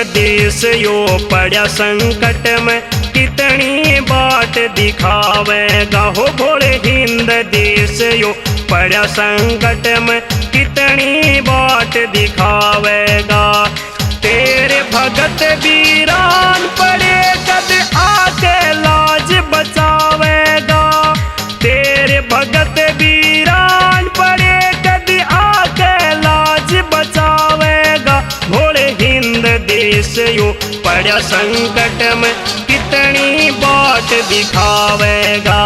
देश यो पड़ा संकट में कितनी बाट दिखावेगा हो भोले हिंद देश यो पड़ा संकट में कितनी बाट दिखावेगा। तेरे भगत वीरान पड़े कद आके लाज बचावेगा। तेरे भगत वीरान पड़े कद आके लाज बचावेगा। भोले हिंद देश यो पड़ा संकट में कितनी बाट दिखावेगा।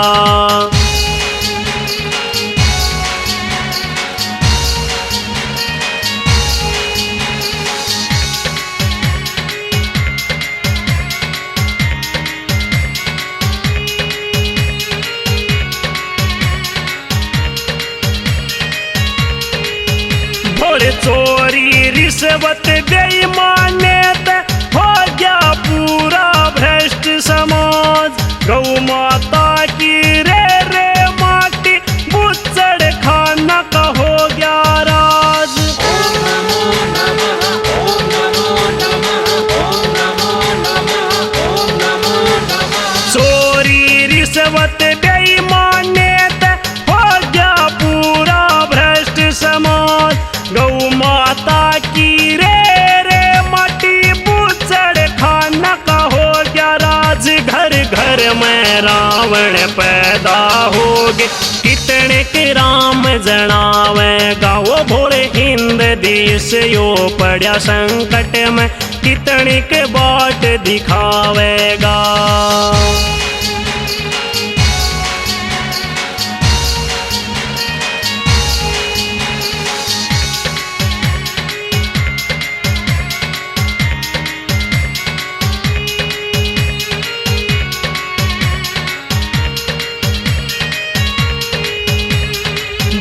भोले चोरी रिश्वत बेईमानियत हो गया पूरा भ्रष्ट समाज। गौ माता की रे माटी बुच्चड़ खाना का हो गया राज। ओम नमो नमः ओम नमो नमः ओम नमो नमः ओम नमो नमः। चोरी रिश्वत बेईमानियत हो गया पूरा भ्रष्ट समाज। गौ माता की रे माटी बुच्चड़ खाना का हो गया राज। घर घर में रावण पैदा होगे कितने के राम जनावेगा। वो भोले हिंद देश यो पड़ा संकट में कितने के बाट दिखावेगा।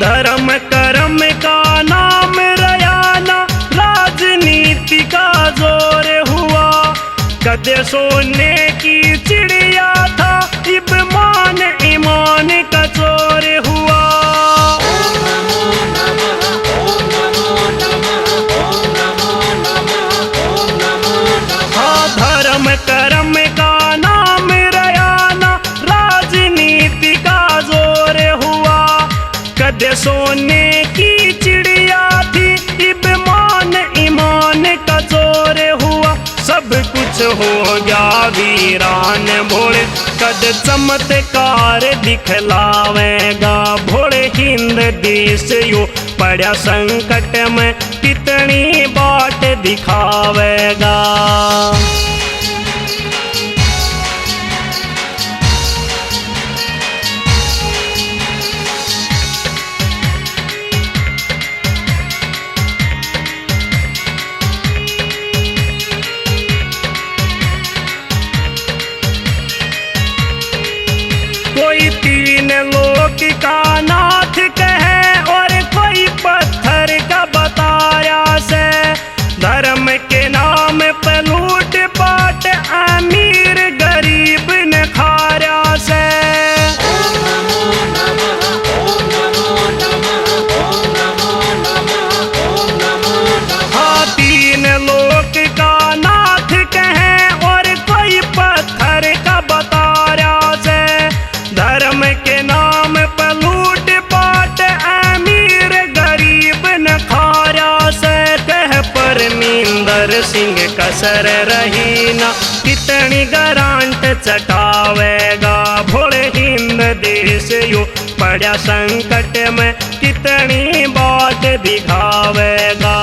धर्म कर्म का नाम रयाना राजनीति का जोर हुआ। कदे सोने की चिड़िया था इब मान ईमान का चोर हुआ। ओम नमो नमः ओम नमो नमः ओम नमो नमः ओम नमो नमः। हाँ धर्म कर्म का नाम रयाना राजनीति का जोर हुआ। कदे सोने की चिड़िया थी इब मान ईमान का चोर हुआ। सब कुछ हो गया वीरान भोले कद चमत्कार दिखलावेगा। भोले हिंद देश यो पड़ा संकट में कितनी बाट दिखावेगा। कोई तीन लोक का नाथ कहे और कोई पत्थर का बताया से। धर्म के नाम पर लूट पाट अमीर गरीब ने खाया से। ओम नमो नमः ओम नमो नमः ओम नमो नमः ओम नमो नमः। हाँ तीन लोक का नाथ कहे और कोई पत्थर का बताया से। धर्म के नाम पर लूट पाट अमीर गरीब न खाया से। कह परमिंदर सिंह कसर रही ना कितनी गारंट चटावेगा। भोले हिंद देश यो पड़ा संकट में कितनी बाट दिखावेगा।